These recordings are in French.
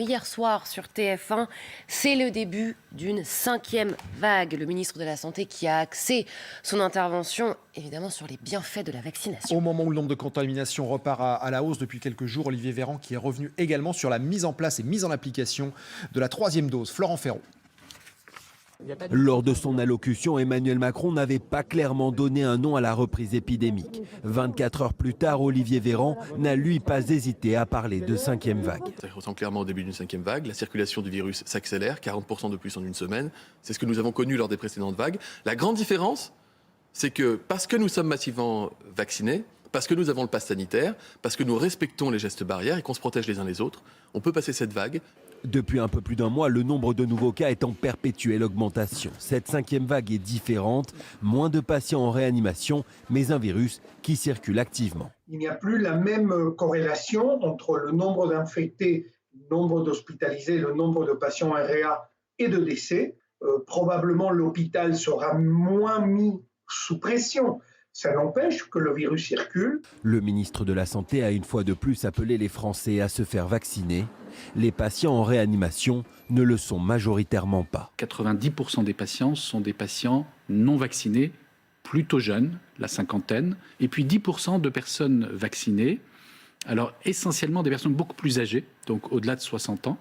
hier soir sur TF1. C'est le début d'une 5e vague. Le ministre de la Santé qui a axé son intervention, évidemment, sur les bienfaits de la vaccination. Au moment où le nombre de contaminations repart à la hausse depuis quelques jours, Olivier Véran qui est revenu également sur la mise en place et mise en application de la 3e dose. Florent Ferraud. Lors de son allocution, Emmanuel Macron n'avait pas clairement donné un nom à la reprise épidémique. 24 heures plus tard, Olivier Véran n'a lui pas hésité à parler de 5e vague. Ça ressemble clairement au début d'une 5e vague. La circulation du virus s'accélère, 40% de plus en une semaine. C'est ce que nous avons connu lors des précédentes vagues. La grande différence, c'est que parce que nous sommes massivement vaccinés, parce que nous avons le pass sanitaire, parce que nous respectons les gestes barrières et qu'on se protège les uns les autres, on peut passer cette vague. Depuis un peu plus d'un mois, le nombre de nouveaux cas est en perpétuelle augmentation. Cette 5e vague est différente, moins de patients en réanimation, mais un virus qui circule activement. Il n'y a plus la même corrélation entre le nombre d'infectés, le nombre d'hospitalisés, le nombre de patients RA et de décès. Probablement l'hôpital sera moins mis sous pression. Ça n'empêche que le virus circule. Le ministre de la Santé a une fois de plus appelé les Français à se faire vacciner. Les patients en réanimation ne le sont majoritairement pas. 90% des patients sont des patients non vaccinés, plutôt jeunes, la cinquantaine, et puis 10% de personnes vaccinées, alors essentiellement des personnes beaucoup plus âgées, donc au-delà de 60 ans,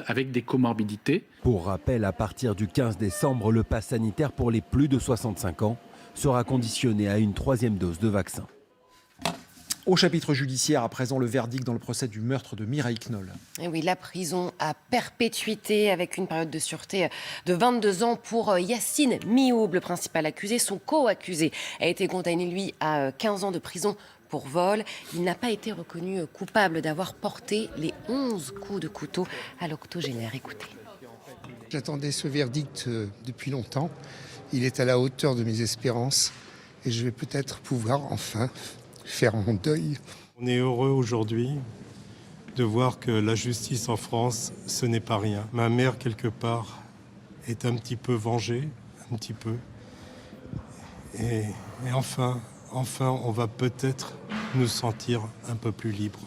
avec des comorbidités. Pour rappel, à partir du 15 décembre, le pass sanitaire pour les plus de 65 ans sera conditionné à une 3e dose de vaccin. Au chapitre judiciaire, à présent, le verdict dans le procès du meurtre de Mireille Knoll. Et oui, la prison à perpétuité avec une période de sûreté de 22 ans pour Yacine Mioub, le principal accusé. Son co-accusé a été condamné, lui, à 15 ans de prison pour vol. Il n'a pas été reconnu coupable d'avoir porté les 11 coups de couteau à l'octogénaire. Écoutez. J'attendais ce verdict depuis longtemps. Il est à la hauteur de mes espérances et je vais peut-être pouvoir enfin faire mon deuil. On est heureux aujourd'hui de voir que la justice en France, ce n'est pas rien. Ma mère, quelque part, est un petit peu vengée, un petit peu. Et enfin, on va peut-être nous sentir un peu plus libres.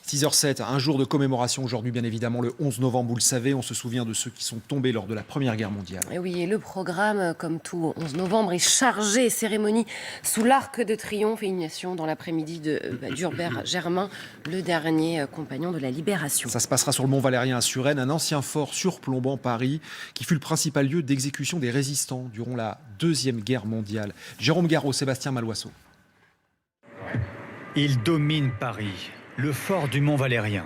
6h07, un jour de commémoration aujourd'hui, bien évidemment, le 11 novembre, vous le savez, on se souvient de ceux qui sont tombés lors de la Première Guerre mondiale. Et oui, et le programme, comme tout 11 novembre, est chargé. Cérémonie sous l'Arc de Triomphe et inhumation dans l'après-midi d'Hubert Germain, le dernier compagnon de la Libération. Ça se passera sur le Mont Valérien à Suresnes, un ancien fort surplombant Paris, qui fut le principal lieu d'exécution des résistants durant la Deuxième Guerre mondiale. Jérôme Garot, Sébastien Maloisseau. Il domine Paris. Le fort du Mont Valérien.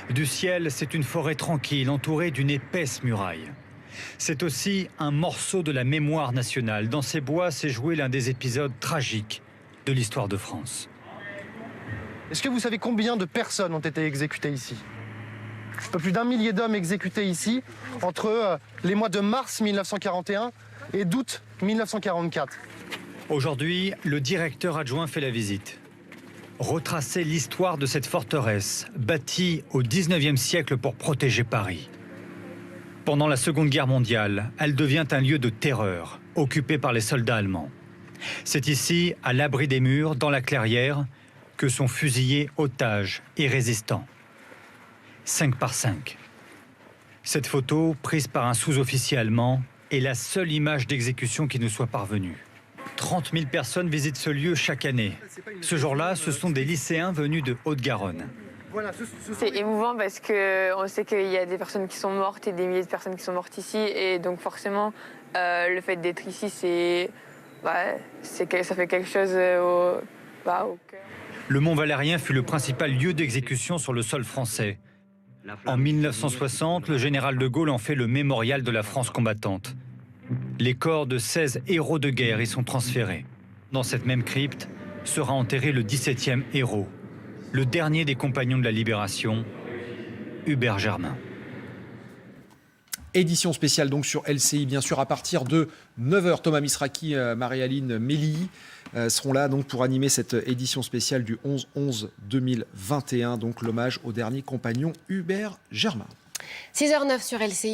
Du ciel, c'est une forêt tranquille entourée d'une épaisse muraille. C'est aussi un morceau de la mémoire nationale. Dans ces bois s'est joué l'un des épisodes tragiques de l'histoire de France. Est-ce que vous savez combien de personnes ont été exécutées ici ? Un peu plus d'1 millier d'hommes exécutés ici entre les mois de mars 1941 et d'août 1944. Aujourd'hui, le directeur adjoint fait la visite. Retracer l'histoire de cette forteresse, bâtie au XIXe siècle pour protéger Paris. Pendant la Seconde Guerre mondiale, elle devient un lieu de terreur, occupé par les soldats allemands. C'est ici, à l'abri des murs, dans la clairière, que sont fusillés otages et résistants. 5 par 5. Cette photo, prise par un sous-officier allemand, est la seule image d'exécution qui nous soit parvenue. 30 000 personnes visitent ce lieu chaque année. Ce jour-là, ce sont des lycéens venus de Haute-Garonne. C'est émouvant parce qu'on sait qu'il y a des personnes qui sont mortes et des milliers de personnes qui sont mortes ici. Et donc forcément, le fait d'être ici, ça fait quelque chose au cœur. Le Mont Valérien fut le principal lieu d'exécution sur le sol français. En 1960, le général de Gaulle en fait le mémorial de la France combattante. Les corps de 16 héros de guerre y sont transférés. Dans cette même crypte sera enterré le 17e héros, le dernier des compagnons de la Libération, Hubert Germain. Édition spéciale donc sur LCI, bien sûr, à partir de 9h. Thomas Misraki, Marie-Aline Méli seront là donc pour animer cette édition spéciale du 11-11-2021, donc l'hommage au dernier compagnon Hubert Germain. 6h09 sur LCI.